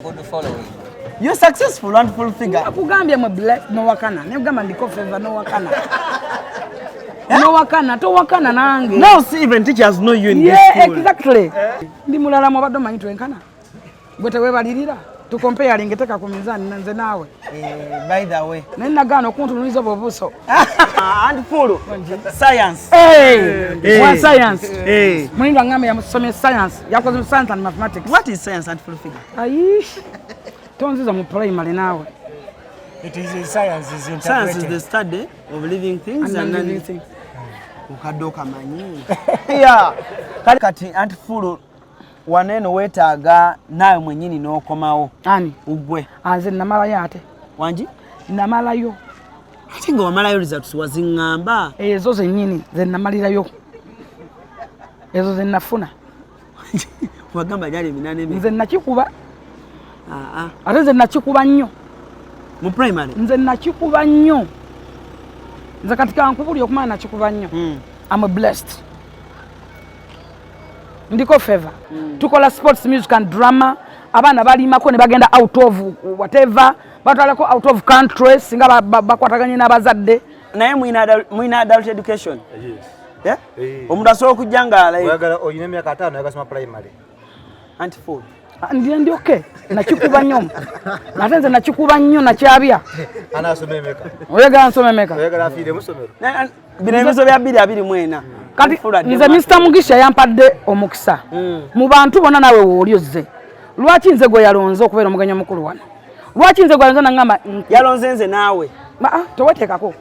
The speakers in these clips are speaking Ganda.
Good following. You're successful and full figure. Akugambye mwe blessed no wakana. Ne ugamba ndiko favor no wakana. No wakana, to wakana nange. Now see even teachers know you in this school. Yeah, exactly. Ndi mulala mu baddo manyi twenkana. Gwe tewebalirira. To compare lingeteka ku mizani nanze nawe. By the way. Nenna gano kuntunuliza bobuso. And full science. What science? Mulindo ngame ya musome science. Yakoze science and mathematics. What is science and full figure? Aish. Tonziza mu primary nawe. It is science is interpreted. Science is the study of living things and living things. Ukadoka manyi. Yeah. Kati and full waneno wetaaga nawe mwenyini n'okomawo. Ani? Ugwe. Anze namalayo ate. Wanji? Namalayo. Ate nga wamalayo results wazingamba. Ezo zennyini ze namalirayo. Ezo ze nafuna. Wagamba jali minane mi. Nze nakikuba. Ate nze nakikuba nnyo. Mu primary? Nze nakikuba nnyo. Nze katika nkubuli okumana nakikuba nnyo. I'm blessed. Ndiko favor. Tukola sports, music and drama. Abana balimako ne bagenda out of whatever. Batwalako out of countries. Singa bakwataganye n'abazadde. Naye muina adult education? Yes. Yeah? Omuntu asobola okujjanga oyagala oyina emyaka 5 yagasoma primary. Anti full. Ndi okay. Nakikuba nnyo. Ate nze nakikuba nnyo nakyabya. Ana asoma emeka. Oyagala nsome emeka. Oyagala afire musomero. Bino ebizo bya 224. Kati nze Mr. Mugisha yampadde omukisa. Mu bantu bonna nawe woolyoze. Lwaki nze gwe yalonze okubeera omuganya mukulu wano? Lwaki nze gwe yalonze nangamba yalonze nze naawe? Toweteekako.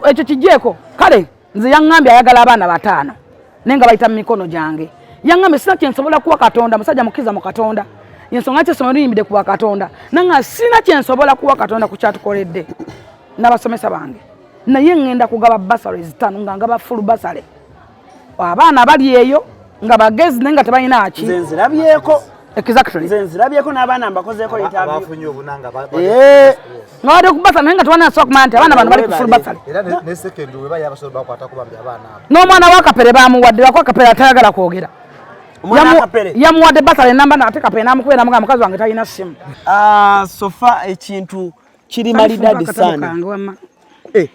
Ekyo kigyeko. Kale nze yaŋŋambye ayagala abaana 5 nenga bayita mu mikono gyange. Yaŋŋambye sina kyensobola kuwa Katonda, musajja mukkiriza mu Katonda. Yensonga kyesomero liyimbidde kuwa Katonda. Nanga sina kyensobola kuwa Katonda ku kyatukoledde n'abasomesa bange. Naye ngenda kugaba bursaries 5 nga ngaba full bursary. Abaana bali eyo nga bagezi nenga tebalina aki. Nze nzirabyeko. Exactly. Nze nzirabyeko n'abaana mbakozeeko interview. Abafunye obunanga nga wade ku bursary nenga twana soka mante abaana bano bali ku full bursary. era ne second we baya abasobola bakwata kubambya abaana abo. N'omwana wa Kapere bamuwadde lako Kapere atayagala kwogera. Yamuwadde bursary namba n'ate Kapere n'amukubira muga mukazi wange talina simu. Sofa ekintu kiri malidadi sana.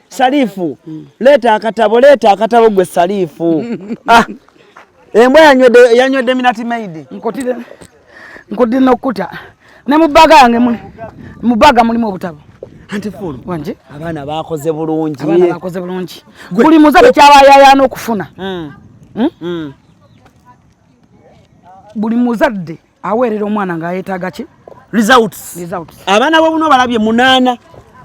Salifu, leta akatabo gwe Salifu. Embwa yanywedde minati maidi. Nkotide n'okkuta. Ne mu bbaga yange mu bbaga mulimu obutabo. Anti full. Wanje? Abaana bakoze bulungi. Abaana bakoze bulungi. Buli muzabe kyabayayana okufuna. Buli muzadde aweerera omwana ng'ayeetaaga ki? Results. Abaana bobuno balabye 8.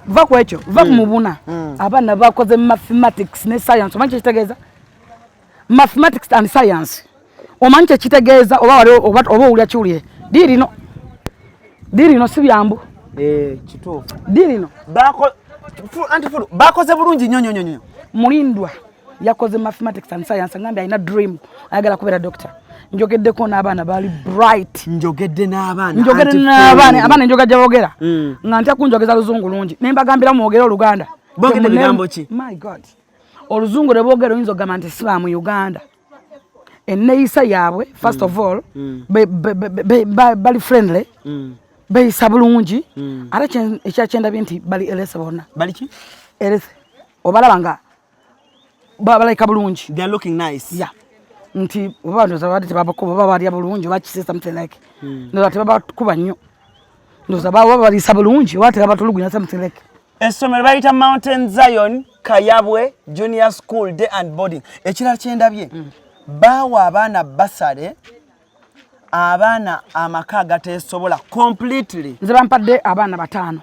Va ku ekyo, va ku mubuna. Abaana bakoze mathematics ne science. Omanyi kitegeeza? Mathematics and science. Omanyi kitegeeza oba owulya kiwulire. Dirino si byambu. Kituufu. Dirino. Anti full. Bakoze bulungi nnyo. Mulindwa yakoze mathematics and science ngambe alina dream ayagala kubeera doctor. Njogeddeko n'abaana bali bright. Njogedde n'abaana. Abaana njoga gyabogera. Nga ntya kunjogeza luzungu lungi. Ne mbagambira mwogere Oluganda. Bogedde bigambo ki? My God. Oluzungu lwe boogera oyinza ogamba nti siba mu Uganda. Enneeyisa yaabwe first of all bali friendly. Beeyisa bulungi. Ate ekyakyendabye nti bali elese bonna. Bali ki? Elese. Obalaba nga balayika bulungi. They are looking nice. Yeah. Nti obantu zabadde tebabakuba balya bulungi bakise something like. Ndoza tebabakuba nnyo. Ndoza balisa bulungi wate abatulugunya something like. Essomero bayita Mountain Zion Kayabwe Junior School Day and Boarding. Ekirala kyendabye bawa abaana basale abaana amaka agatesobola completely. Nze bampadde abaana 5.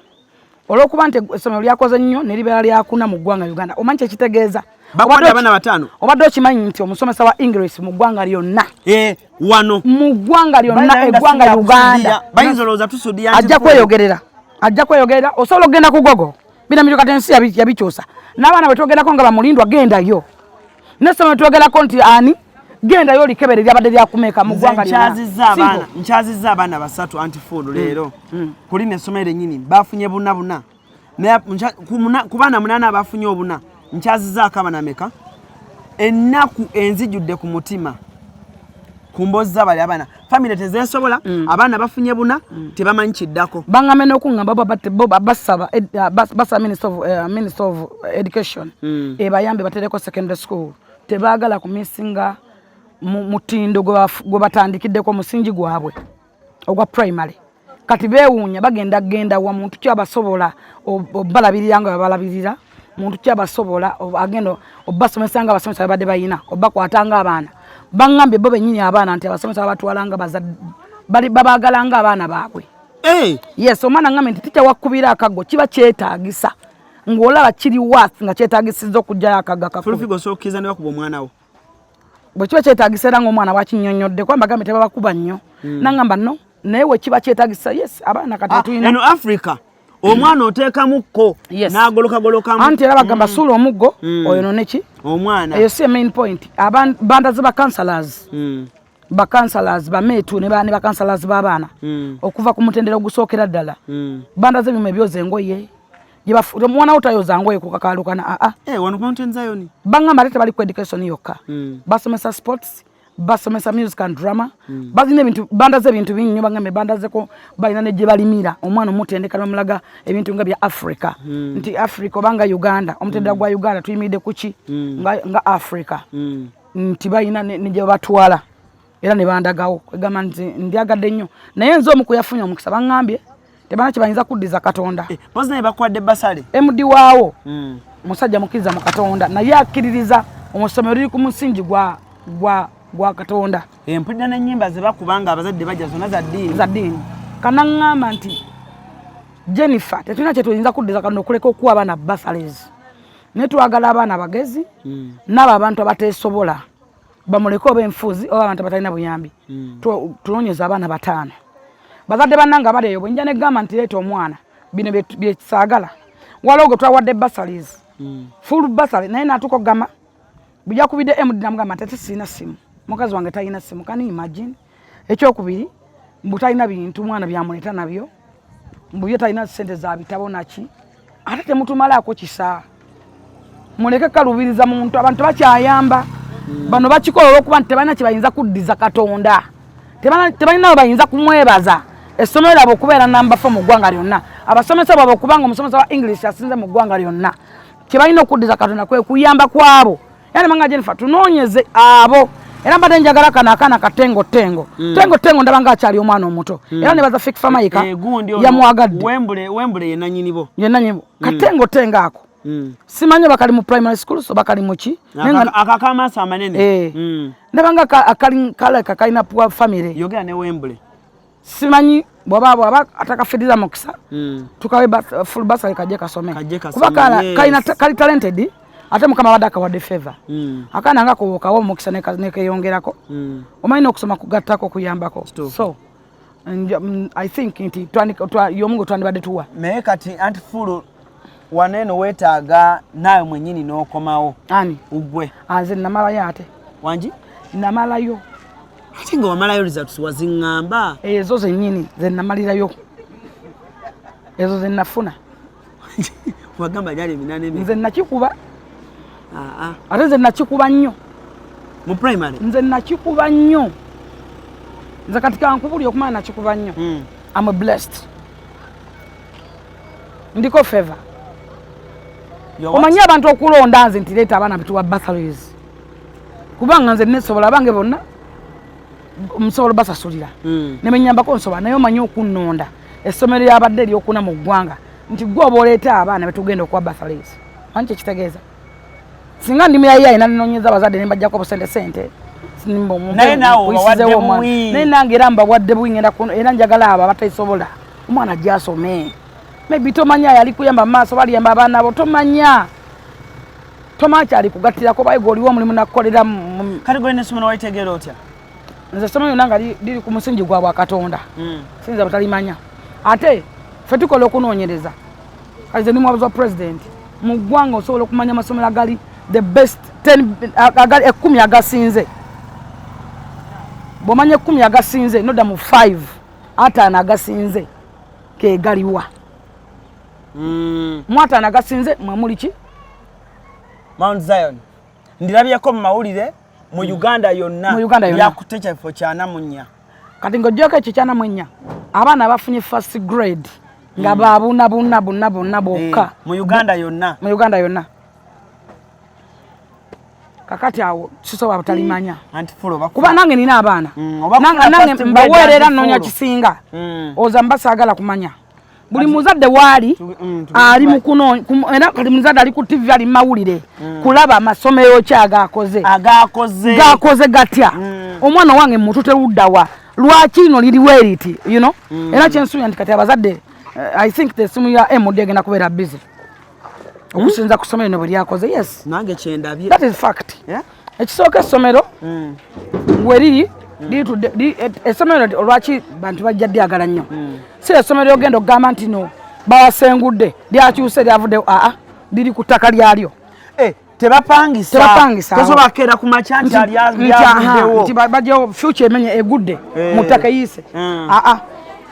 Olwokuba nti essomero lyakoze nnyo ne libeera lyakuna mu ggwanga Uganda. Omanyi ekitegeeza? Bakwadde abaana 5. Obadde okimanyi nti omusomesa wa English mu ggwanga lyonna. Wano. Mu ggwanga lyonna eggwanga Uganda. Bayinza olowooza tusudde ajja kweyogerera. Osobola okugenda ku Google. Bina mito katensi yabikyusa. N'abaana bwe twogerako nga bamulindwa gendayo. N'essomero twogerako nti ani gendayo likebere lyabadde lyakumeka mu ggwanga lyonna. Nkyazizza abaana 3 anti full leero. Kuli n'essomero ennyini bafunye buna. Ku baana 8 abafunye obuna. Nkyazizzaako abaana meka? Ennaku enzijjudde ku mutima. kumbozza bali abana family tezesobola abana bafunye buna tebamanyi kiddako bangame n'okungamba basa minister of education ebayambe batereko secondary school tebaagala kumisinga mutindo gwe batandikiddeko musingi gwabwe ogwa primary kati beewuunya bagenda wa muntu kyabasobola obalabirira nga babalabirira muntu kyabasobola agenda obasomesa nga abasomesa babadde bayina obakwatanga abaana bangambye bo bennyini abaana nti abasomesa babatwalanga babaagala nga abaana baabwe yes omwana ngambe nti tikya wakkubira akaggo kiba kyetaagisa ng'olaba kiri worth nga kyetaagisizza okugyayo akagga kakulufigo osookiza ne bakuba omwana wo bwe kiba kyetaagisa era ng'omwana wakinnyonnyodde kuba mbagambye tebabakuba nnyo nangamba no naye we kiba kyetaagisa yes abaana kati tuyina eno Africa omwana oteekamukko n'agolokagolokamu anti era bagamba suula omuggo oyo noneki omwana eyo si main point bandaze bakansalers bameetu ne bakansalers b'abaana okuva ku mutendera ogusookera ddala bandaze ebyuma ebyoza engoye omwana wo tayoza ngoye kukakalukana wano Mountain Zion bangamba ate tebali ku education yokka basomesa sports basomesa music and drama bazina ebintu bandaze ebintu binnyo bangambe bandazeko balina ne gye balimira omwana omutendeka bamulaga ebintu nga bya Africa nti Africa obanga Uganda omutendera gwa Uganda tuyimiridde kuki nga Africa nti balina ne gye batwala era ne bandagawo kwegamba nti ndyagadde nnyo naye nze omu kuyafunye omukisa bangambye tebana kibayinza kuddiza Katonda pozi naye bakwadde basale MD waawo musajja mukkiriza mu Katonda naye akkiririza omusomero liri ku musingi gwa Katonda empulira n'ennyimba ze bakubanga abazadde bajja zonna za ddiini kana ŋŋamba nti Jennifer tetulina kye tuyinza kuddiza Katonda okuleka okuwa abaana basales naye twagala abaana bagezi n'abo abantu abateesobola bamuleke oba enfuuzi oba abantu abatalina buyambi tunoonyeza abaana 5 bazadde bannanga baleeyo bwe njja ne gamba nti leeta omwana bino byekisaagala waliwo gwe twawadde basalis full basali naye naatuko gama bujja kubidde MD namugamba nti sirina simu mukazi wange talina simu kani imagine ekyokubiri mbu talina bintu mwana byamuleeta nabyo mbu ye talina ssente za bitabo naki ate temutumalaako kisaa muleke kalubiriza muntu abantu bakyayamba bano bakikola olwokuba nti tebalina kye bayinza kuddiza Katonda tebalina bayinza kumwebaza essomero lyabwe okubeera namba 4 mu ggwanga lyonna abasomesa bwabwe okubanga omusomesa wa English asinze mu ggwanga lyonna kye balina okuddiza Katonda kwe kuyamba kwabo yani manga Jennifer tunoonyeze abo era mbadde njagala kana akaana katengo ndabanga akyali omwana omuto era ne baza fik famayika yamwagadde wembule yenanyinibo katengo ako simanyi bakali mu primary school so bakali muki akakamasa amanene ndabanga akali kale kakalina poor family yogera ne wembule simanyi bwaba atakafidira mukisa tukawe full basali kaje kasome kuba kali talented ate mukama wadaka wade favor akana ngako kawo mukisa ne kayongerako omanyi okusoma kugattako kuyambako so I think nti yomungu twandibadde tuwa naye kati anti full waneno wetaaga nawe mwenyini n'okomawo ani ugwe anze namalayo ate wanji namalayo ate nga wamalayo results waziŋŋamba ezo zennyini ze namalirayo ezo ze nafuna wagamba gyali 8 nze nakikuba ate nze nakikuba nnyo mu primary nze nakikuba nnyo nze kati kankubuli okumana nakikuba nnyo I'm blessed ndiko favor omanyi abantu okulonda nze nti leeta abaana bituwa bursaries kubanga nze nesobola bange bonna omusobola basasulira ne menyambako nsobola naye omanyi okunnonda essomero lyabadde eryokuna mu ggwanga nti gwe oba oleeta abaana betugenda okuwa bursaries manyi kyekitegeeza singa ndimi yayi ayina ninoonyeza abazadde ne mbajjako obusente naye nange era mbawadde bwingenda era njagala abo abatayisobola omwana gyasome maybe tomanya yali kuyamba maaso baliyamba abaana bo tomanya kyali kugattirako baye goliwo omulimu nakukolera kati gwe n'essomero walitegeera otya nze essomero lyonna nga liri ku musingi gwa Bwakatonda sinza batalimanya ate ffe tukola okunoonyereza kati ze ndi muwabuzi wa president mu ggwanga osobola okumanya amasomero agali the best 10 agasinze bw'omanya 10 agasinze nodda mu 5 5 agasinze kegaliwa mwata nagasinze mwemuli ki Mount Zion ndirabyeko mu mawulire mu Uganda yonna yakutecha ifo kyana munya kati ngojjoka ekyo kyana munya abaana abafunye first grade nga babuna bonna bokka mu Uganda yonna kakati awo kisoba batalimanya kuba nange nina abaana nange mbaweerera nnonya kisinga oza mbasagala kumanya buli muzadde waali ali mukuno era kali muzadde ali ku TV ali mawulire kulaba amasomero kyagakoze gatya omwana wange mutute luddawa lwaki ino liri weriti you know era kyensuubira nti kati abazadde I think the simu ya MD agenda kubeera busy okusinza ku somero ne bwe lyakoze yes nange kyendabye that is fact ekisooka essomero weriri essomero olwaki bantu bajja lyagala nnyo si essomero ogenda okugamba nti no bawasengudde lyakyuse lyavudde liri ku ttaka lyalyo tebapangisa tosobola keera ku makya nti lyavuddewo nti bajja future emenye egudde mu ttaka eyise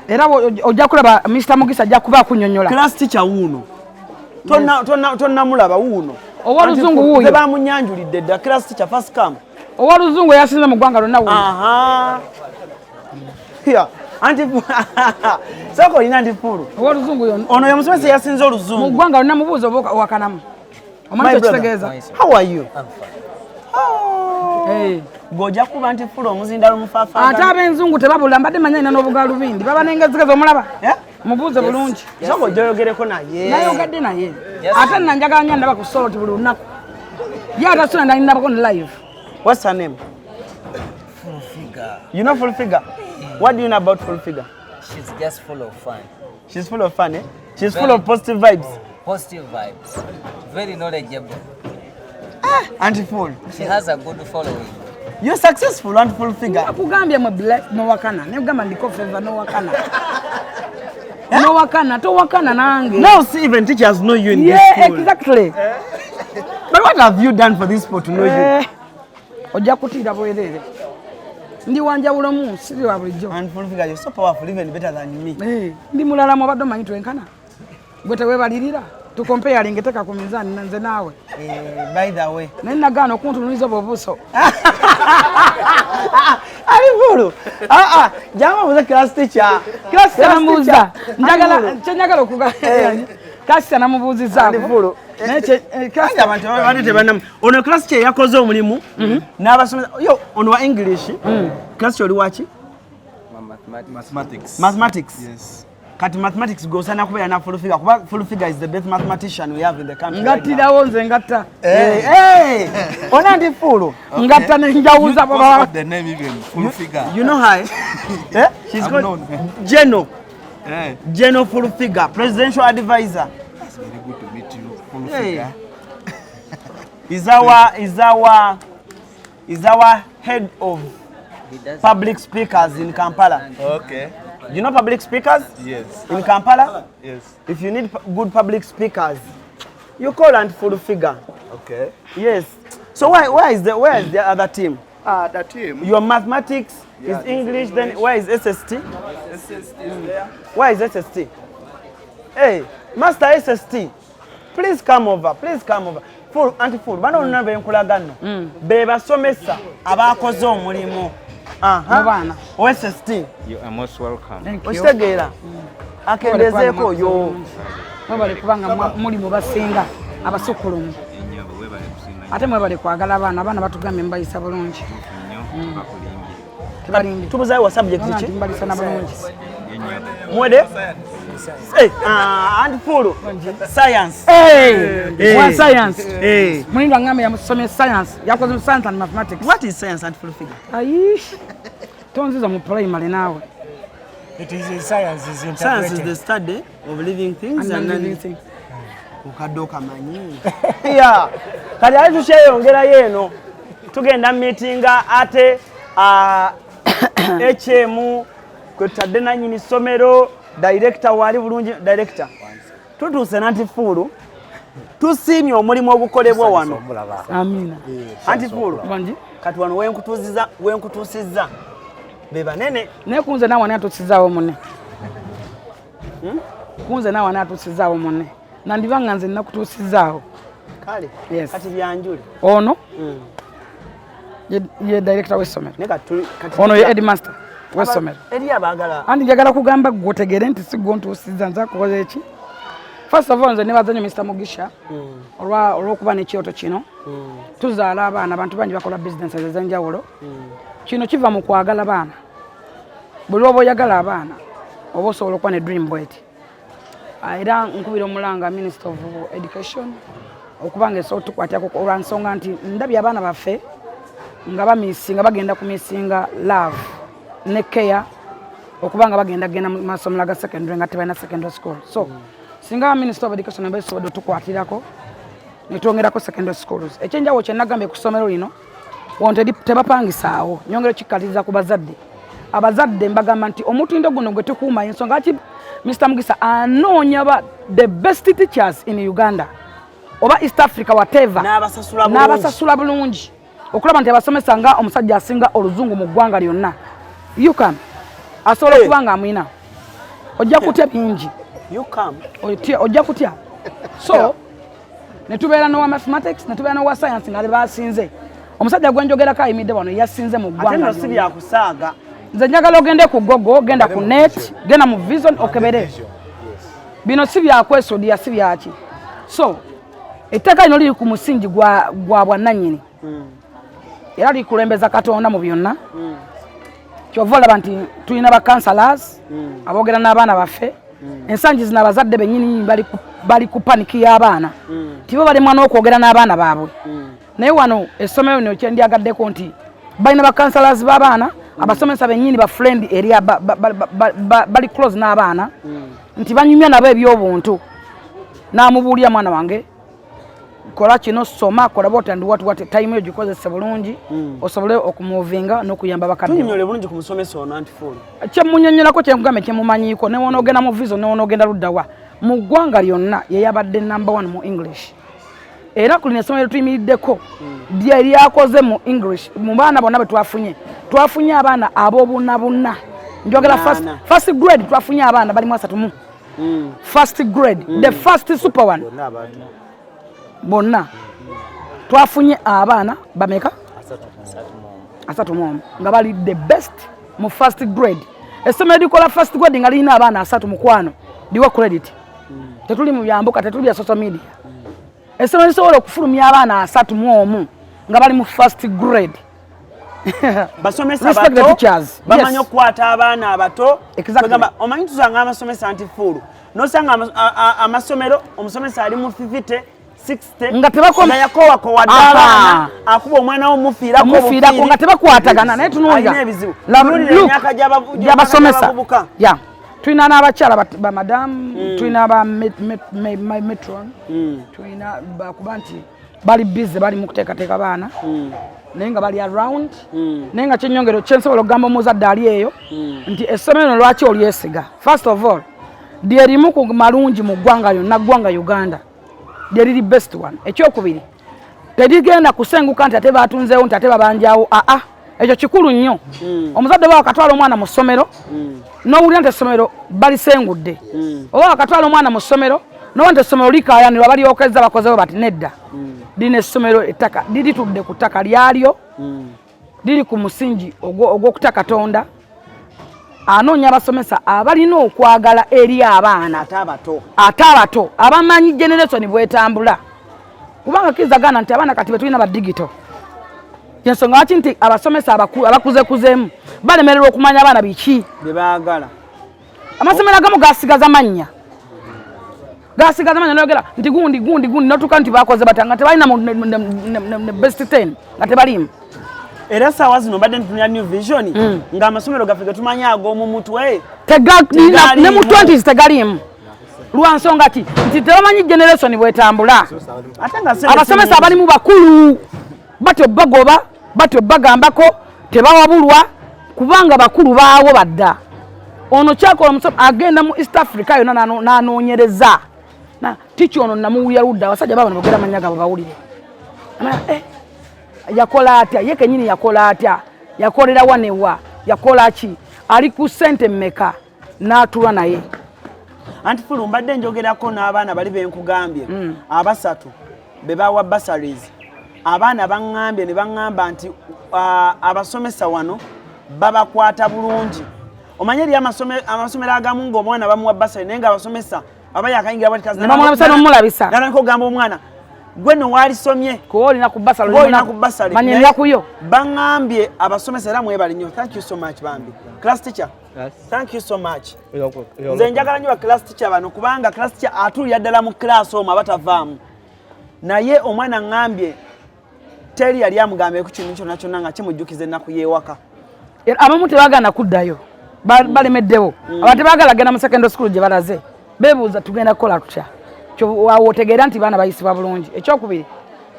era ojja kulaba Mr. Mugisa ajja kuba akunyonyola class teacher wuuno tonnamulaba wuuno owaluzungu wuuyo tebamunyanjulidde dda class teacher first come owaluzungu yasinze mu ggwanga lonna wuuyo soko olina antifulu owaluzungu ono ye musomesa yasinze oluzungu mu ggwanga lonna mubuuza oba owakanamu omanyi ekitegeeza how are you gojja kuba antifulu omuzindalo mufaafa ate ab'enzungu tebabula mbadde manya ina n'obugalubindi baba n'engezigezi omulaba mubuuze bulungi soko ojja oyogereko naye nayogadde naye ate nna njagala nnyo ndaba ku solo ti buli lunaku ye atasula ndalinabako ne live. What's her name? Full figure. You know Full Figure? What do you know about Full Figure? She's just full of fun. She's full of fun, eh? She's full of positive vibes. Positive vibes. Very knowledgeable. Anti-Full. She has a good following. You're successful, Anti-Full Figure. Akugambye mu bless no wakana. Ne ugamba ndiko favor no wakana. No wakana, to wakana nange. Now see even teachers know you in this school. Yeah, exactly. But what have you done for this people to know you? Ojja kutira bwerere. Ndi wanja bulomu siri wa bulijjo. Anti-Full Figure, you're so powerful, even better than me. Ndi mulala mu baddo manyi twenkana. Gwe tewebalirira. To compare lingeteka ku mizani nanze nawe. By the way. Nina gano kuntunuliza bobuso. Anti-Full. Jama was a class teacher. Class namuza. Njagala chenyagala okuga. Class namubuziza. Anti-Full. Class abantu badete banam. Ono class che yakoze omulimu. N'abasomesa yo ono wa English. Class oli wachi? Mathematics. Yes. Kati mathematics goes na kubeera na Full Figure kuba Full Figure is the best mathematician we have in the country. Ngatira wonze ngatta. Ona Anti-Full. Ngatta ne njawuza baba. The name even Full Figure. You know her? She's called Jeno. Jeno Full Figure, presidential advisor. It's very good to meet you, Full Figure. Is our head of public speakers in Kampala. Okay. You know public speakers? Yes. In Kampala? Yes. If you need good public speakers, you call Anti-Full Figure. Okay. Yes. So where is the other team? The team. Your mathematics is English, then where is SST? SST is there. Where is SST? Hey, Master SST, please come over. Please come over. Full Anti-Full. Bano nnabe enkulagano. Be basomesa abakoze omulimu. Abana. SST. You are most welcome. Thank you. Ostegeera. Akendezeeko yo. Mwebale kubanga muli mu basinga abasukulumu. Ate mwebale kwagala abaana batugambye mbayisa bulungi. Tebalimbi. Tubuzayo wa subject ki? Mbalisa na bulungi. Mwede? Anti-Full. Science. One science. Mulindo ngambe ya musome science. Yakoze science and mathematics. What is science, Anti-Full Figure? Aish. Tonziza mu primary nawe. It is in science is interpreted. Science is the study of living things and living things. Ukadoka manyi. Yeah. Kali ali tusheyongera yeno. Tugenda meetinga ate HM kwetadde nanyini somero director wali bulungi director. Tutuse Anti-Full. Tusimye omulimu ogukolebwa wano. Amina. Anti-Full. Banji. Kati wano wenkutusiza. Beba nene. Ne kunze nawe atusizawo munne. Kunze nawe atusizawo munne. Nandibanga nze nakutusizaawo. Kale. Yes. Kati byanjuli. Ono. ye director w'essomero neka tuli kati ono ye headmaster w'essomero eri abagala andi njagala kugamba gwotegere nti si gwo ntuusiza nza kukola eki first of all nze nebaza nnyo Mr. Mugisha olw'okuba n'ekyoto kino tuzaala abaana abantu bangi bakola business ez'enjawulo kino kiva mu kwagala baana buli oba oyagala abaana oba osobola okuba ne dream bweti era nkubira omulanga Minister of Education okuba nga esobola tukwatako olwa nsonga nti ndabye abaana baffe nga bamisinga bagenda kumisinga love ne care okuba nga bagenda mu masomero ga secondary nga tebalina secondary school so singa Minister of Education mbe sobola tukwatirako netwongerako secondary schools ekyenjawo kye nagambe ku ssomero lino wonte tebapangisaawo nyongera kikkatiriza ku bazadde abazadde mbagamba nti omutindo guno gwe tukuuma ensonga ki Mr. Mugisa anoonya the best teachers in Uganda oba East Africa whatever n'abasasula bulungi okulaba nti abasomesa nga omusajja asinga oluzungu mu ggwanga lyonna you can asobola okuba nga amwina ojja kutya bingi ojja kutya so netubeera n'owa mathematics netubeera n'owa science nga basinze omusajja gwenjogerako ayimidde wano yasinze mu ggwanga ate si byakusaaga nze njagala ogende ku gogo genda ku net genda mu vision okebere bino si byakwesodiya si byaki so ettaka lino liri ku musingi gwa bwannannyini era likulembeza Katonda mu byonna kyova olaba nti tulina ba counselors aboogera n'abaana baffe ensangi zino abazadde bennyini bali ku paniki y'abaana tibo balemwa n'okwogera n'abaana baabwe naye wano essomero lino kyendyagaddeko nti balina ba counselors b'abaana abasomesa bennyini ba friend eri bali close n'abaana nti banyumya nabo ebyobuntu n'amubuulira mwana wange kola kino soma kola bota ndi watu time yo gikozese bulungi osobole okumuvinga n'okuyamba bakadde tunyole bulungi ku musomesa ono antifulu kye munyonyolako kye nkugambe kye mumanyiko ne wono ogenda mu vision ne wono ogenda luddawa mu ggwanga lyonna ye yabadde number 1 mu English era kulina essomero tuyimiriddeko lye lyakoze mu English mu baana bonna be twafunye abaana ab'obunabuna njogera first grade twafunye abaana bali mu 3 first grade the first super one bonna twafunye abaana bameka 3 nga bali the best mu first grade essomero likola first grade nga lirina abaana 3 mu kwano liwa credit tetuli mu byambuka tetuli bya social media essomero lisobola okufulumya abaana 3 nga bali mu first grade basomesa abato bamanyi okukwata abaana abato kugamba omanyi tuzanga amasomesa antifulu nosanga amasomero omusomesa ali mu 50 60 nga tebakoma yakowa ko wadala akuba omwana wo mufiira nga tebakwatagana naye tunuulira emyaka gy'abasomesa ya tulina n'abakyala ba madam tulina ba metron tulina bakuba nti bali busy bali mu kuteekateeka baana naye nga bali around naye nga kyenyongero kyensobola okugamba omuzadde ali eyo nti essomero lwaki olyesiga first of all lyerimu ku malungi mu ggwanga lyonna ggwanga Uganda lyeriri best one ekyokubiri terigenda kusenguka nti ate batunzeewo nti ate babanjawo ekyo kikulu nnyo omuzadde oba wakatwala omwana mu ssomero n'owulira nti essomero balisengudde oba wakatwala omwana mu ssomero noba nti essomero likaayanirwa balyokeza bakozewo bati nedda lina essomero ettaka liritudde ku ttaka lyalyo liri ku musingi ogw'okuta Katonda anoonya abasomesa abalina okwagala eri abaana ate abato abamanyi generation bwetambula kubanga kizagana nti abaana kati betulina ba digital yensonga lwaki nti abasomesa abakuzekuzeemu balemererwa okumanya abaana biki bebaagala amasomero agamu gasigaza mannya nayogera nti gundi notuka nti bakoze batanga tebalina ne best 10 nga tebalimu era saawa zino badde ntunira new vision nga amasomero gaffe getumanya ag'omu mutwe ne mu 20s tegalimu lwansonga ki nti tebamanyi generation bwetambula abasomesa abalimu bakulu batyo bagoba batyo bagambako tebawabulwa kubanga bakulu baawo badda ono kyakola omusoma agenda mu East Africa yonna n'anoonyereza tiiki ono namuwulira ludda abasajja baabano bogera amannya gaabo bawulire yakola atya ye kenyini yakola atya yakolera wanewa yakola ki ali ku ssente mmeka n'atulwa naye antifulu mbadde njogerako n'abaana bali benkugambye abasatu be bawa bursaries abaana baŋŋambye ne baŋŋamba nti abasomesa wano babakwata bulungi. Omanye eri amasomero agamu ng'omwana bamuwa basale naye ng'abasomesa aba yakayingira bati kazi namulabisa n'omulabisa nalanko ogamba omwana gwe no walisomye kuolina ku basale manyira kuyo baŋŋambye abasomesa era mwebali nnyo. Thank you so much bambi class teacher. Yes. Thank you so much. Nze njagala nnyo ba class teacher bano kubanga class teacher atulira ddala mu class omwo abatavaamu naye omwana ŋŋambye teri yali amugambye ku kintu kyonna kyonna nga kimujjukiza ennaku yeewaka. Abamu tebagaana kuddayo balemeddewo aba tebagala genda mu secondary school gye balaze beebuuza tugenda kukola tutya otegeera nti baana bayisibwa bulungi. Ekyokubiri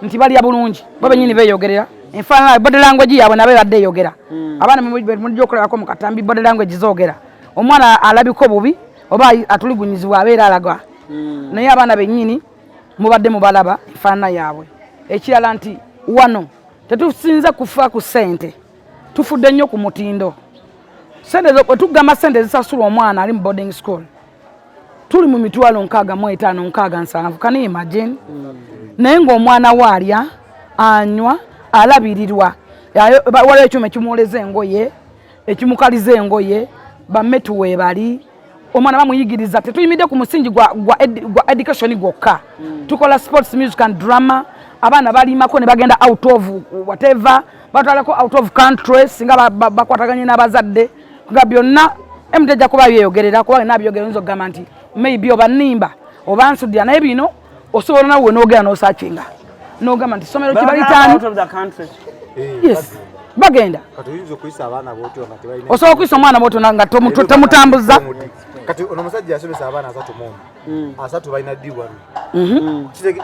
nti balya bulungi bo bennyini beeyogerera enfaanana body language yaabwe nabe badde eyogera abaana mujja okukolako mu katambi body language zoogera omwana alabiko bubi oba atuligunyizibwa abeera alaga naye abaana bennyini mubadde mubalaba enfaanana yaabwe. Ekirala nti wano tetusinza kufa ku ssente tufudde nnyo ku mutindo. Sente tugamba sente zisasulwa omwana ali mu boarding school tuli mu mitwalo 65 67 can you imagine? Naye ng'omwana waalya anywa alabirirwa waliwo ekyuma ekimuwoleza engoye ekimukaliza engoye bametu weebali omwana bamuyigiriza tetuyimidde ku musingi gwa education gwokka tukola sports music and drama abaana balimako ne bagenda out of whatever batwalako out of country singa bakwataganye n'abazadde nga byonna emutejja kuba byeyogerera kuba nabyogera nzo gamba nti maybe oba nnimba oba nsudira naye bino osobola nawe n'ogera n'osachinga n'ogamba nti somero kibalitani yes bagenda osobola okuyisa omwana bw'otyo nga tomutambuza kati ono musajja yasomesa abaana 3 mu 3 balina D1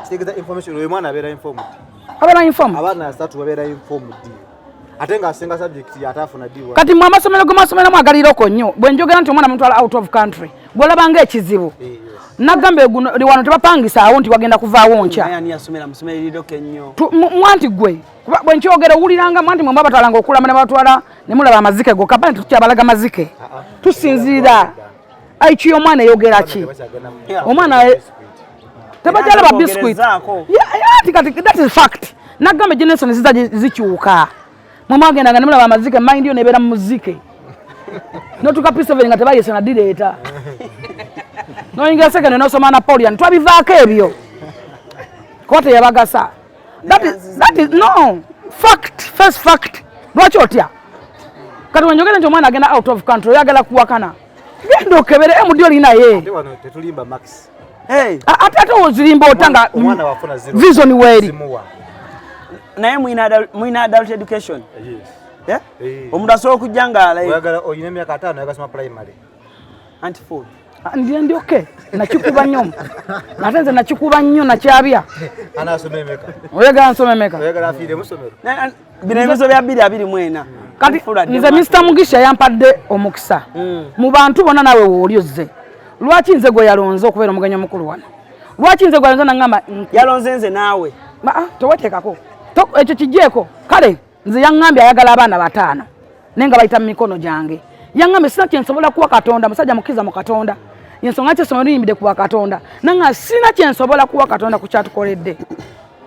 kitegeeza information oyo mwana abeera informed abaana 3 babeera informed ate nga asinga subject yatafuna D1 kati mu amasomero g'amasomero agaliroko nnyo bwe njogera nti omwana mutwala out of country gwolabanga ekizibu nagambe wano tebapangisa awo nti wagenda kuvaawo nkya mwanti gwe bwe nkyogera owuliranga mwanti mwe batwalanga okulama ne batwala ne mulaba amazike gokka bani tukyabalaga mazike tusinzira aichi omwana eyogera ki omwana tebajalaba biscuit that is fact nagambe generation ziza zikyuka mwe mwagendanga ne mulaba amazike mind yo nebeera mu muzike notukapisa nga tebayise na direeta noyingira second nosoma Napoleon twabivaako ebyo kote yabagasa that is no fact first fact lwaki otya kati wenjogera nti omwana agenda out of country oyagala kuwakana genda okebere emudi olinaye tetulimba max ate ozirimba otanga vision weri naye mwina adult education omuntu asobola okujja nga oyina emyaka 5 yagasoma primary anti full ndi okay nakikuba nnyo ate nze nakikuba nnyo nakyabya anasoma emeka oyagala nsoma emeka oyagala afiire mu ssomero bino ebizo bya 224 kati nze Mr. Mugisha yampadde omukisa mu bantu bonna nawe woolyoze lwaki nze gwe yalonze okubeera omugenyi omukulu wano lwaki nze gwe yalonze nangamba yalonze nze naawe toweteekako ekyo kigyeko kale nze yaŋŋambye ayagala abaana 5 naye nga bayita mu mikono gyange yaŋŋambye sina kyensobola kuwa Katonda musajja mukiza mu Katonda yensonga kyesomero liyimbidde kuwa Katonda nanga sina kyensobola kuwa Katonda ku kyatukoledde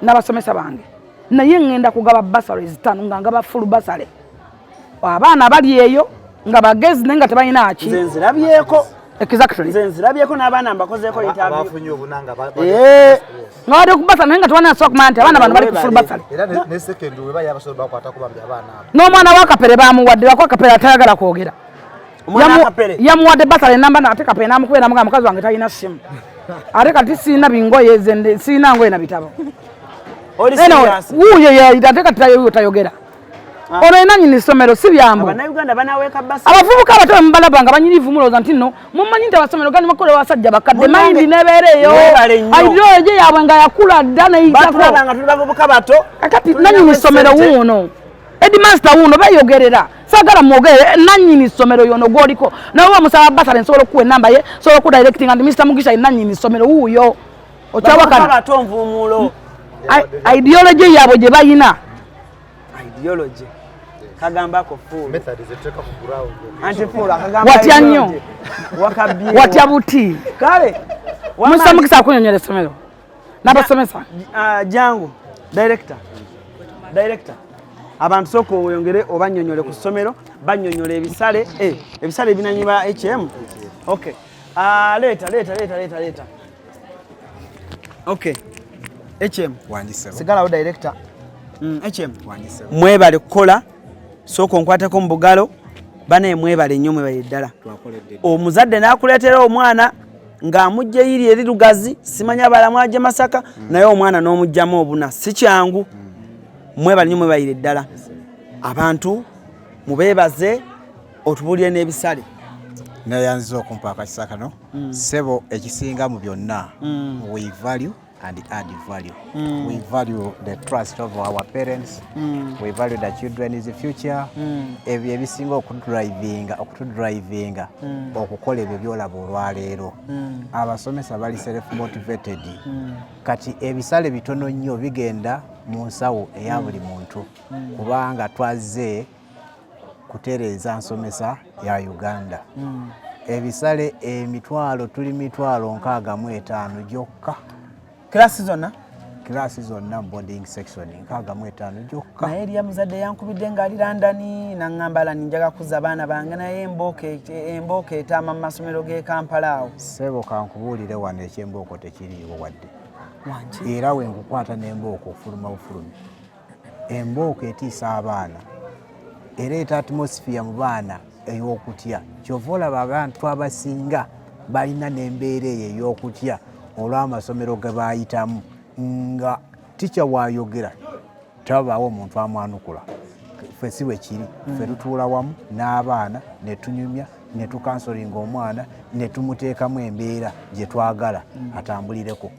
n'abasomesa bange naye ŋŋenda kugaba basaries 5 nga ngaba full basale abaana bali eyo nga bagezi naye nga tebalina aki nze nzirabyeko exactly nze nzirabyeko n'abaana mbakozeeko interview abafunye obunanga nga wadde ku basale naye nga tebalina kumanya nti abaana bano bali ku full basale era ne second we bali abasobola bakwata kubambi abaana abo n'omwana wa Kapere bamuwadde lwako Kapere atayagala kwogera yamuwadde basale namba ate Kapere namukubera namugamba mukazi wange talina simu ate kati siina bingoye nze siina ngoye na bitabo wuuyo ate kati tayogera ono enanyini ssomero si byambo abavubuka abato mubalaba nga banyirivu mulowooza nti nno mumanyi nti abasomero gandi bakola basajja bakadde mayindi nebeereeyo aidiology yaabwe nga yakula dda neyitako nanyini ssomero wuuno Headmaster wuuno beeyogerera saagala mwogere nanyini ssomero yono gwoliko nawe wamusaba basale nsobola okuwa ennamba ye sobola okudirecting and Mr. Mugisha nanyini ssomero wuuyo okyawakana ideology yaabwe gye bayina ideology kagambako full method zetuka ku ground anti full akagamba watya nnyo wakabye watya buti kale Mr. Mugisha akunyonyera essomero n'abasomesa jangu director Director. Abantu soko oyongere obanyonyole ku ssomero banyonyole ebisale ebisale binanyiba HM. Okay. Later. Okay. HM. Wandisebo. Sigalawo director. HM. Wandisebo. Mwebale kukola soko nkwatako mu bugalo bane mwebale nnyo mwebale ddala. Omuzadde n'akuleetera omwana ng'amujja yiri erirugazi simanya balamwaje Masaka naye omwana n'omujjamu obuna si kyangu. Mwebale nnyo mwebale ddala. Abantu mubeebaze otubulire n'ebisale. Nayanziza okumpa akakisa kano. Sebo ekisinga mu byonna. We value and add value. We value the trust of our parents. We value the children's future. Ebyo ebisinga okutudrivinga okukola ebyo byolaba olwaleero. Abasomesa bali self motivated. Kati ebisale bitono nnyo bigenda mu nsawo eya buli muntu kubanga twaze kutereeza nsomesa ya Uganda. Ebisale emitwalo tuli mitwalo 65 gyokka. Klasi zonna boarding section 65 gyokka. Naye eriya muzadde yankubidde ng'ali London n'angamba ninjaga kuza abaana bange naye embooko etaama mu masomero g'e Kampala awo. Sebo kankubuulire wano ekyembooko tekiriiwo wadde. Era we nkukwata n'embooko ofuluma bufulumi. Embooko etiisa abaana. Ereeta atmosphere mu baana ey'okutya. Kyova olaba abantu abasinga balina n'embeera eyo ey'okutya olw'amasomero ge baayitamu nga tica waayogera tabaawo omuntu amwanukula. Ffe si bwe kiri. Ffe tutuula wamu n'abaana ne tunyumya ne tukansolinga omwana ne tumuteekamu embeera gye twagala atambulireko.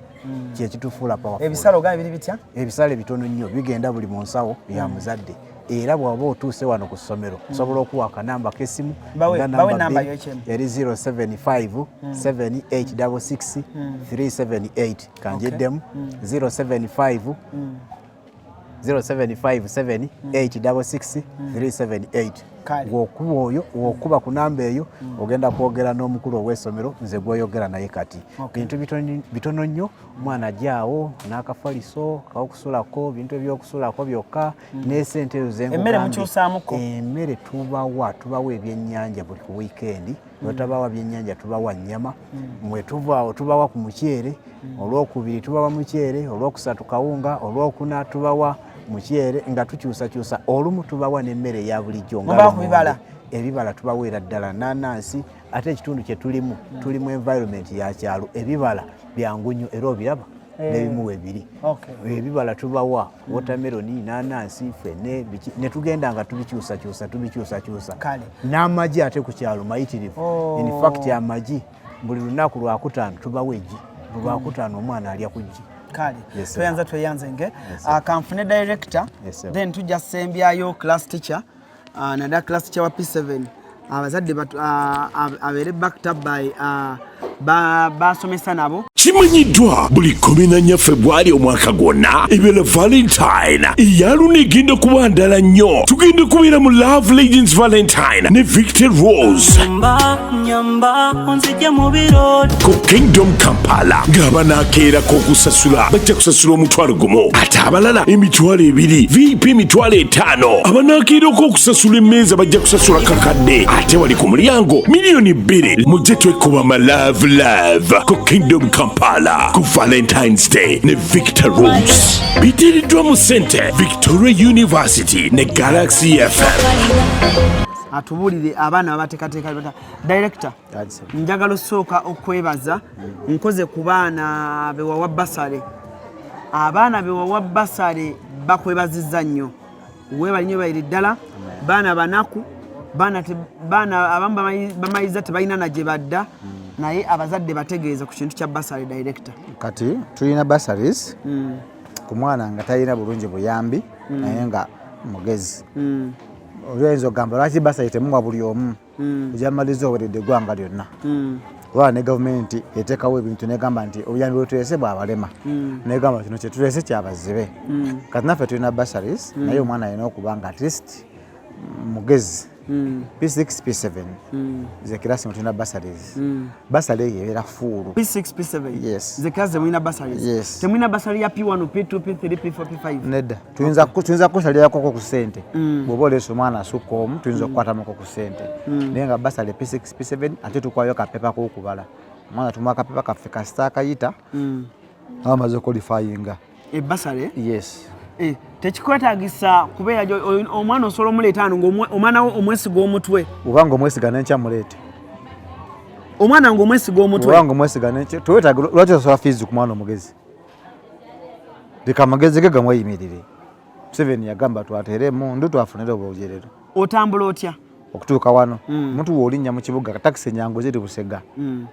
Kyekitufuula powerful. Ebisale ogaa biri bitya? Ebisale bitono nnyo bigenda buli mu nsawo ya muzadde. Era bw'oba otuuse wano ku ssomero osobola okuwa akanamba k'essimu bawe namba y'ekyemu eri 075 7866 378 kanjeddemu 075 075 7866 378. Bw'okuba oyo bw'okuba ku namba eyo ogenda kwogera n'omukulu ow'essomero nze gw'oyogera naye kati. Bintu bitono nnyo omwana ajjaawo n'akafaliso kawukusulako bintu ebyokusulako byokka n'esente ezo z'enkugambi. Emmere mukyusaamuko? Emmere tubawa ebyennyanja buli ku wiikendi. Bwetabawa byennyanja tubawa nnyama. Mwe tuvaawo tubawa ku muceere. Olwokubiri tubawa muceere, olwokusatu kawunga, olwokuna tubawa muceere nga tukyusakyusa. Olumu tubawa n'emmere ya bulijjo nga ebibala tubaweera ddala nanansi. Ate ekitundu kye tulimu environment ya kyalo ebibala byangu nnyo era obiraba n'ebimu weebiri. Ebibala tubawa watermelon, nanansi, ffene ne tugenda nga tubikyusakyusa. N'amagi ate ku kyalo mayitirivu. In fact amagi buli lunaku lwakutaano tubawa eggi. Lwakutaano omwana alya ku ggi. Tweyanze nge kanfune director then tujja sembyayo class teacher nada class teacher wa P7 abazadde abeere backed up by basomesa nabo. Kimanyiddwa buli 14 February omwaka gwonna ebyala Valentine eyaluna egenda kuba ndala nnyo. Tugenda kubeera mu Love Legends Valentine ne Victor Rose ku Kingdom Kampala ng'abanakeerako okusasula bajja kusasula omutwalo gumu ate abalala emitwalo 2 VIP emitwalo 5 abanakeerako okusasula emmeeza bajja kusasula kakadde ate wali ku mulyango $2,000,000 mujje twekuba ma love ku Kingdom Kampala ku Valentine's Day ne Victor Rose bitiiriddwa mu Center Victoria University ne Galaxy FM. Atubulire abaana abateekateeka director njagala osooka okwebaza nkoze ku baana bewawa basale. Abaana bewawa basale bakwebazizza nnyo weebali nnyo bayiri ddala baana banaku baana abamu bamayiza tebalina na gye badda naye abazadde bategeeza ku kintu kya basale director. Kati tulina basaries ku mwana nga talina bulungi buyambi naye nga mugezi. Oyinza ogamba lwaki basale temuwa buli omu ojamaliza oweredde eggwanga lyonna. Olwala ne gavumenti eteekawo ebintu negamba nti obuyambi bwetuleese bwabalema negamba kino kyetuleese kyabazibe. Kati naffe tulina basaries naye omwana alina okuba nga at least mugezi P6 P7 ze class mutuna bursaries bursary yera full P6 P7 yes ze class mwina bursaries yes temwina bursary ya P1 P2 P3 P4 P5 neda tuyinza kusalira koko ku sente bobole somwana sukom tuyinza kwata mako ku sente nenga bursary P6 P7 ate tukwayo ka paper ko kubala mwana tumaka paper ka fika staka yita amaze qualifyinga bursary yes tekikwetagisa kubeera omwana osobola omuleeta ng'omwana omwesiga omutwe oba ng'omwesiga n'enkya muleete omwana ng'omwesiga omutwe oba ng'omwesiga n'enkya tewetaaga lwaki osobola fiizi ku mwana omugezi leka amagezi ge gamweyimirire Museveni yagamba twateeremu ndu twafunire obwogerero otambula otya okutuuka wano omuntu w'olinnya mu kibuga takisi enyango ziri Busega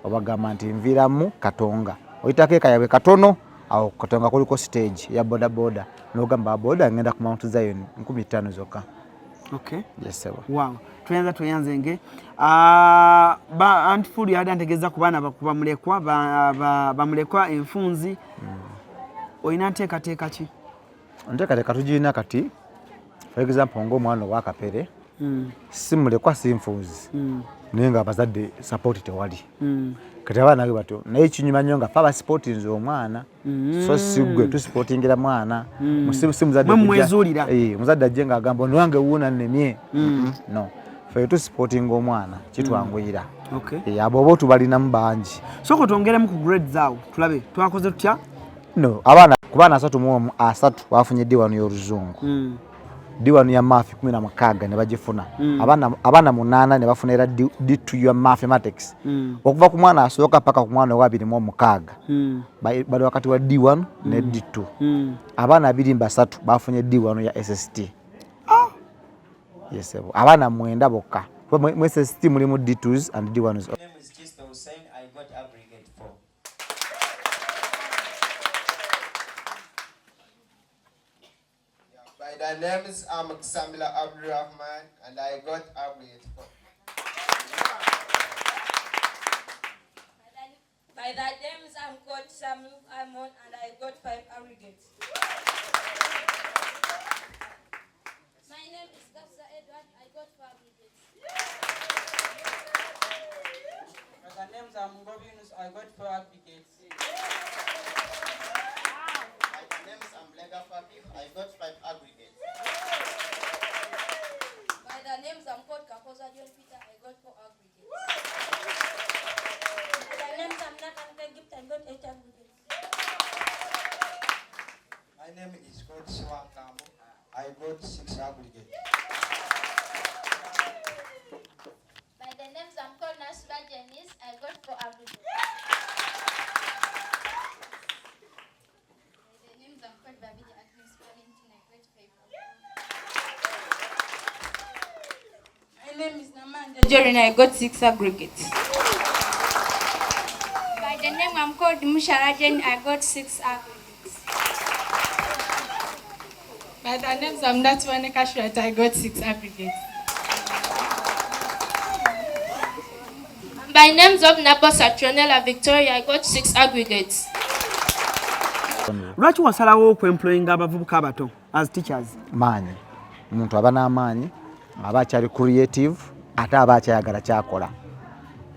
obagamba nti nviiramu Katonga oyitako ekayawe katono awo Katonga kuliko stage ya boda boda n'ogamba boda ngenda ku Mount Zion 15 zokka. Okay. Yes sir. Wow. Tuyanze nge ba antifulu yada ntegeza ku bana bakuba mulekwa bamulekwa enfunzi oyina nteekateeka ki? Nteekateeka tugirina kati for example ng'omwana wa Kapere simulekwa sinfunzi naye nga abazadde support tewali kati abaana ge bato naye kinyuma nnyo nga fa basipoti nze omwana so sigwe tusipotingira mwana muzadde mwezulira muzadde ajje ng'agamba ono wange wuuna nnemye no fe tusipotinga omwana kitwanguyira abo oba tubalinamu bangi soko twongeremu ku grade zaawo tulabe twakoze tutya no abaana ku baana 3 bafunye D1 y'oluzungu D1 ya math 16 ne bagifuna abana 8 ne bafunira D2 ya mathematics okuva ku mwana asooka paka ku mwana wa 26 bali wakati wa D1 ne D2 abana 23 bafunye D1 ya SST yes abana 9 bokka mu SST mulimu D2s and D1s. My name is Amaziga Abdurrahman and I got aggregate 4. By that name I'm called Samuel Amon and I got 5 aggregates. My name is Gafsa Edward, I got 4 aggregates. By the names I'm Robinus, I got 4 aggregates. My name is Amlega Fakif, I got 5 aggregates. By the names I'm called Kaposa John Peter, I got 4 aggregates. By the names I'm not Gift, I got 8 aggregates. My name is called Siwa Kambo, I got 6 aggregates. By the names I'm called Nasra Janice, I got 4 aggregates. By the names I'm called Babidi Agnes Valentin, I got 5 aggregates. My name is Namanda Jorin, I got 6 aggregates. By the name I'm called Musharajan, I got 6 aggregates. By the names I'm Natwanika Shweta, I got 6 aggregates. By names of Napa Satronella Victoria, I got 6 aggregates. Lwaki wasalawo okwemployinga abavubuka abato as teachers? Maanyi omuntu aba n'amaanyi aba akyali creative ate aba akyayagala kyakola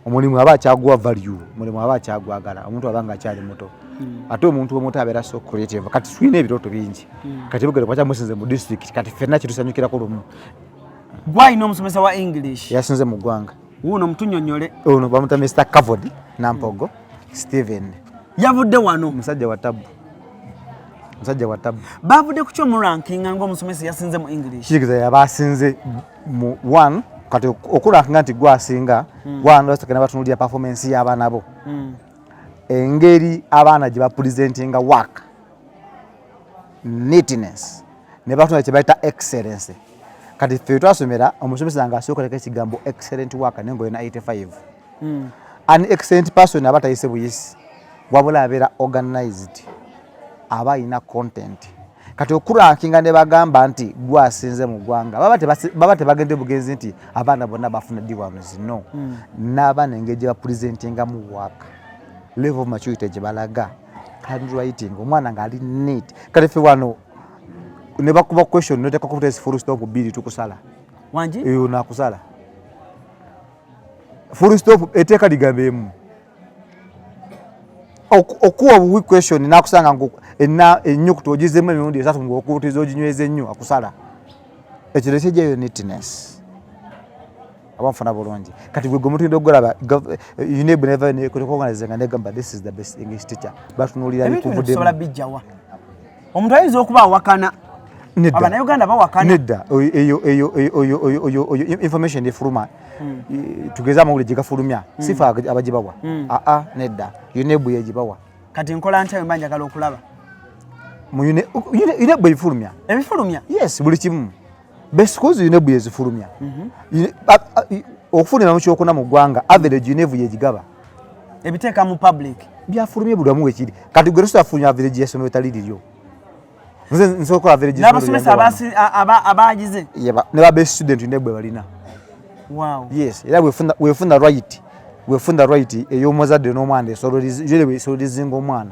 omulimu aba akyaguwa value omulimu aba akyagwagala omuntu aba nga akyali muto ate omuntu omuto abeera so creative kati tulina ebirooto bingi kati bugere kwakya musinze mu district kati ffenna kitusanyukirako lumu. Gwalina omusomesa wa English yasinze mu ggwanga wuno mutunnyonnyole ono bamuta Mr. Kavodi Nampogo Steven yavudde wano musajja wa tabu bavudde ku kyo mu ranking ng'omusomesa yasinze mu English kikiza yabasinze mu 1 kati okurankinga nti gwasinga 1 wasakena batunulira performance y'abaana bo engeri abaana gye bapresentinga work neatness ne batunula kye bayita excellence kati ffe twasomera omusomesa nga asookoleka ekigambo excellent work nengo yena 85 an excellent person aba tayise buyisi wabula abeera organized aba alina content kati okurankinga ne bagamba nti gwasinze mu ggwanga baba tebagende bugenzi nti abaana bonna bafuna D1s no n'abaana engeri gye bapresentinga mu work level of maturity gye balaga handwriting omwana ng'ali neat kati ffe wano ne bakuba question noteeka ku test full stop bbiri tukusala Wanji? Eyo nakusala. Full stop eteka ligambemu. Okuwa buwi question nakusanga ngo ennyo kutogizemu emirundi esatu ng'okutiza oginyweza ennyo akusala. Ekiro kijjayo neatness. Abanfuna bulungi. Kati gwe gomutindo ogolaba you never organize nga negamba this is the best English teacher. Batunulira bikuvuddemu. Sobola bijjawa. Omuntu ayinza okuba awakana. Abana Uganda bawakana. Nedda oyo information efuluma. Tugeza amawulire gye gafulumya sifa abagibawa. Nedda yunebu yegibawa. Kati nkola ntya mba njagala okulaba. Yunebu efulumya. Ebifulumya? Yes, buli kimu. Best cause yunebu yezifulumya. Okufuna mu kyokuna mu ggwanga average yunebu yegigaba. Ebiteeka mu public. Byafulumye buli wamu wekiri. Kati gwe rusa afulumya average yesomero taliriyo. Nsoko average yesomero. N'abasomesa abagize. Ne ba best student yunebu balina. Wow. Yes, era wefunda right. Wefunda right ey'omuzadde n'omwana esololizinga omwana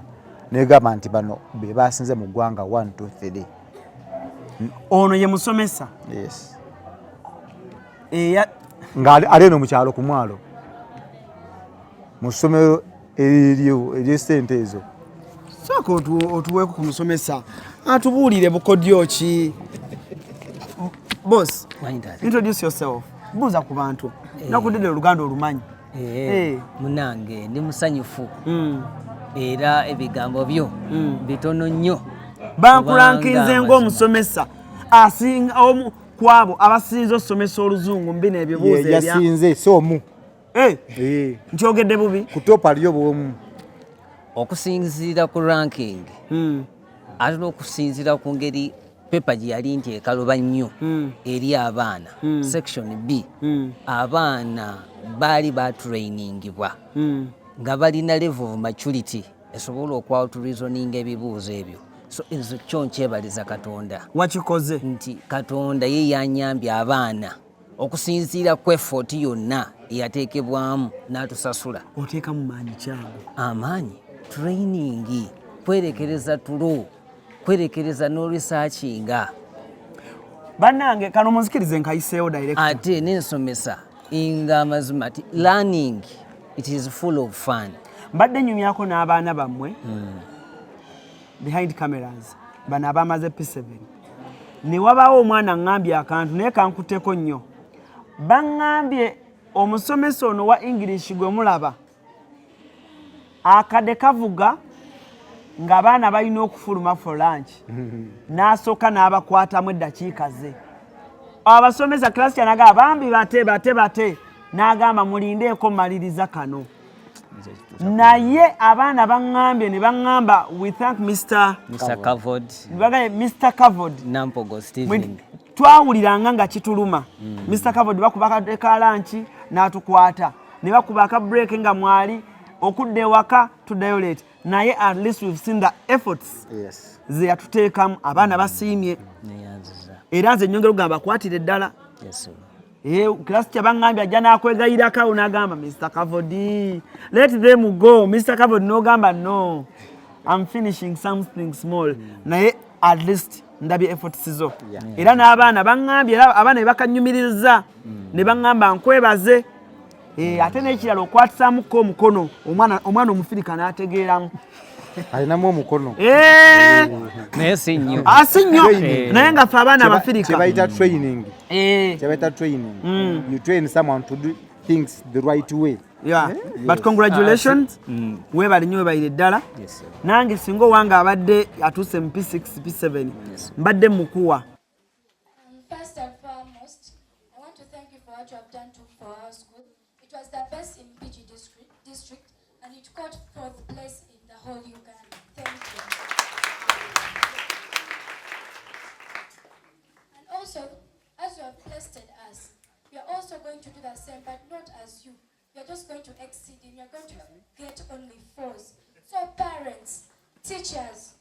negamba nti bano be basinze mu ggwanga 1 2 3. Ono ye musomesa. Yes. Nga ali eno mu kyalo ku mwalo. Mu ssomero eryo ssente ezo. Sooka otuweeko ku musomesa atubuulire bukodyo ki. Boss, introduce yourself. Buuza ku bantu. Nakudde Oluganda olumanyi. Munange ndi musanyufu. Era ebigambo byo bitono nnyo. Bankulankinze ng'omusomesa asinga omu kwabo abasinze osomesa oluzungu mbina ebibuuzo ebya. Yasinze so mu. Nkyogedde bubi. Kutopa aliyo bwomu. Okusinzira ku ranking. Ate n'okusinzira ku ngeri pepa gye yali nteekaluba nnyo eri abaana. Section B. Abaana baali batrainingibwa nga balina level of maturity esobola okwa reasoning ebibuuzo ebyo. So enzo kyo nkyebaliza Katonda. Wakikoze nti Katonda ye yanyambye abaana okusinziira ku effort yonna eyateekebwamu n'atusasula. Oteekamu maanyi kyangu. Amaanyi, training, kwerekereza tulo, kwerekereza no researchinga. Bannange kano munzikirize nkayiseewo direct. Ate n'ensomesa inga mazima ti learning it is full of fun. Mbadde nyumyako n'abaana bammwe behind cameras bana abamaze P7 ne wabaawo omwana ngambye akantu naye kankuteko nnyo. Bangambye omusomesa ono wa English gwe mulaba akadde kavuga ng'abaana balina okufuluma for lunch n'asooka n'abakwatamu eddakiika ze. Abasomesa class yanaga bambi bate n'agamba mulindeeko maliriza kano. Naye abaana bangambye ne bangamba we thank Mr. Kavod. Mr. Kavod. Nampogo Steven. Twawuliranga nga kituluma. Mr. Kavod bakubaka ka lunch n'atukwata. Ne bakuba ka break nga mwali okudde ewaka to dilate. Naye at least we've seen the efforts. Yes. Ze yatuteekamu abaana basiimye. Era nze nnyongera okugamba bakwatire eddala. Yes. Class kyabangambye ajja n'akwegayirako n'agamba Mr. Kavodi, let them go. Mr. Kavodi n'ogamba no. I'm finishing something small. Naye at least ndabye efforts zo. Era n'abaana bangambye abaana be bakanyumiriza ne bangamba nkwebaze. Ate n'ekirala okwatisaamuko omukono omwana omufirika n'ategeeramu. Alinamu omukono. Naye si nnyo. Si nnyo. Naye nga ffe abaana Abafirika. Kyebayita training. Kyebayita training. You train someone to do things the right way. Yeah. But congratulations. Weebale nnyo weebalire ddala. Nange singa owange abadde atuuse mu P6, P7. Mbadde mukuwa. First and foremost, I want to thank you for what you have done for our school. It was the best in PG district and it got 4th place in the whole Uganda. Thank you. And also, as you have tested us, we are also going to do the same, but not as you. We are just going to exceed and we are going to get only 4s. So parents, teachers,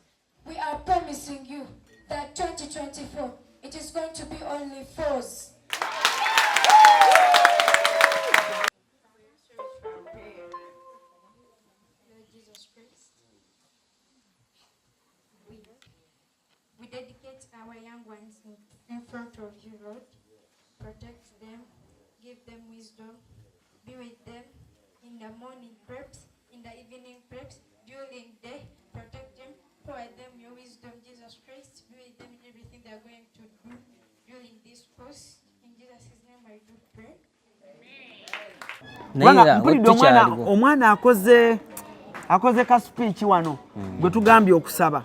we are promising you that 2024, it is going to be only 4s. We dedicate our young ones in front of you, Lord. protect them, give them wisdom, be with them in the morning preps, in the evening preps, during day, protect them, provide them your wisdom, Jesus Christ, be with them in everything they are going to do during this course. In Jesus' name I do pray. Mpulidde omwana akoze ka speech wano gwe tugambye okusaba.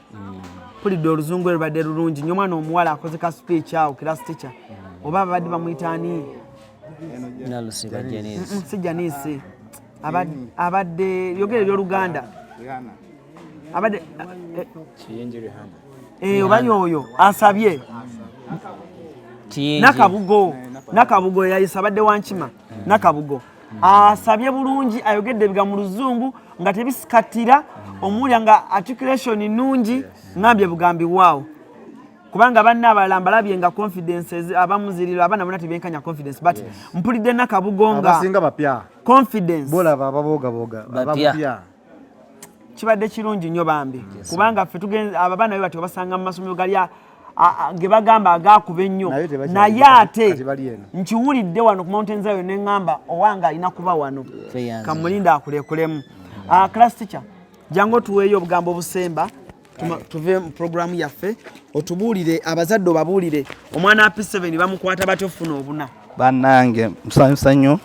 Mpulidde oluzungu lubadde lulungi nnyo omwana omuwala akoze ka speech awo class teacher. Oba abadde bamuyita ani? Si Janice. Abadde yogere eby'Oluganda. Abadde oba yoyo asabye. Nakabugo yayisa abadde Wankima. Nakabugo asabye bulungi ayogedde ebigambo mu luzungu nga tebisikatira omulya nga articulation nungi ngambye bugambi waawo kubanga banna abalambalabye nga confidences abamuzirira abana bonna tebenkanya confidence but mpulidde Nakabugo nga abasinga bapya confidence bola ababoga abapya kibadde kirungi nnyo bambi kubanga ffe tugenze abana be bati basanga mu masomero gali ge bagamba agakuba ennyo naye ate nkiwulidde wano ku Mountain Zion ne ngamba owanga alina kuba wano kamulinda akulekulemu. Class teacher jangu tuweeyo obugambo obusemba tuve mu programu yaffe otubuulire abazadde obabuulire omwana P7 bamukwata batyo ofuna obuna bannange musanyusa nnyo.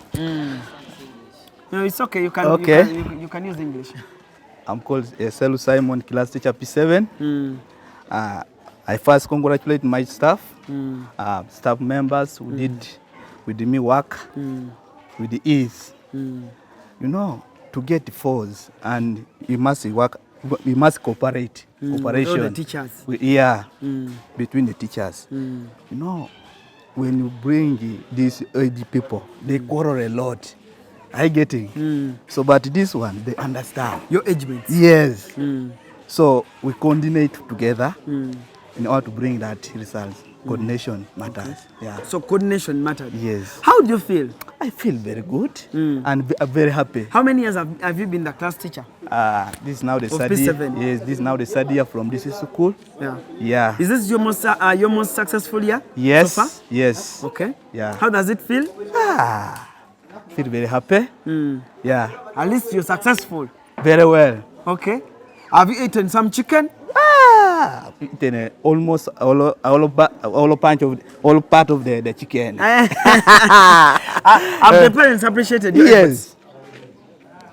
No, it's okay. You can use English. I'm called Selu Simon, class teacher P7. I first congratulate my staff, staff members who did with me work with the ease. You know, to get fours and you must work, we must cooperate. Cooperation. All the teachers. Between the teachers. You know, when you bring these AD people, they quarrel a lot. I getting. So, but this one, they understand. Your age mates? Yes. So, we coordinate together in order to bring that results. Coordination matters. Yeah. So, coordination matters? Yes. How do you feel? I feel very good and very happy. How many years have you been the class teacher? This is now the third year. Yes, this is now the third year from this school. Yeah. Yeah. Is this your most successful year? Yes. So far? Yes. Okay. Yeah. How does it feel? Feel very happy. Yeah. At least you're successful. Very well. Okay. Have you eaten some chicken? I've eaten almost all part of the chicken. Have the parents appreciated you? Yes.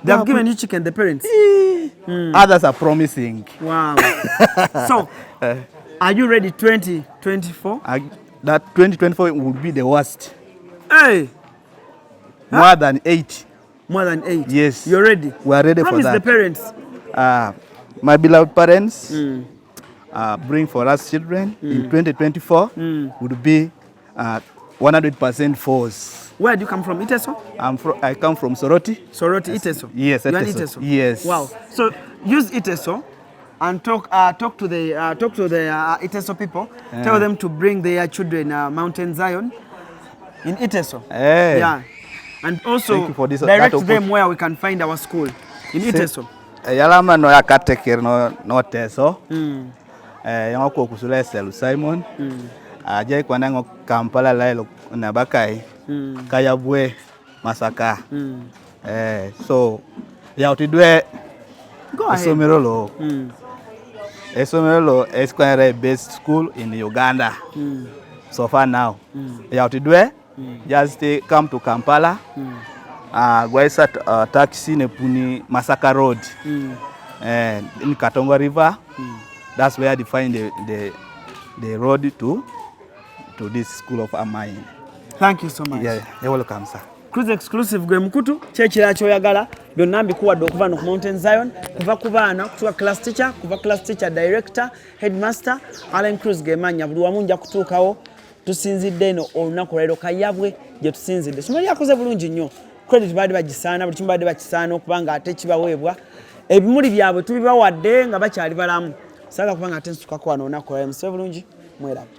They have given you chicken, the parents? Others are promising. Wow. So, are you ready 2024? That 2024 will be the worst. Hey! More than 8. More than 8? Yes. You're ready? We are ready for that. Promise the parents. My beloved parents, bring for us children in 2024 would be 100% force. Where do you come from? Iteso? I come from Soroti. Soroti, Iteso? Yes, you are Iteso? Yes. Wow. So use Iteso and talk to the Iteso people. Tell them to bring their children Mountain Zion in Iteso. Hey. Yeah. And also direct them where we can find our school in Iteso. Yalama no yakatekere no teso. Yango kusula Selu Simon. Ajai kwanango Kampala lailo nabakai. Kayabwe Masaka. So yautidwe Esomerolo. Esomerolo is quite a best school in Uganda. So far now. Yautidwe just come to Kampala. Gwaisa taxi nepuni Masaka Road. And in Katonga River. That's where they find the road to this school of Amaziga. Thank you so much. Yeah, you're welcome, sir. CRUZ exclusive gwe mukutu kyekira kyoyagala byonna mbikuwadde okuva no Mountain Zion kuva ku baana kutuuka class teacher kuva class teacher director headmaster ALLANCRUZ gemanya buli wamu nja kutuukawo tusinzidde eno olunaku lwaleero kayabwe gye tusinzidde somali yakoze bulungi nnyo credit baadde bagisaana buli kimu baadde bakisaana okubanga ate kibaweebwa ebimuli byabwe tubibawadde nga bakyali balamu saaga kubanga ate nsukako wano olunaku lwaleero musibe bulungi mwerabe.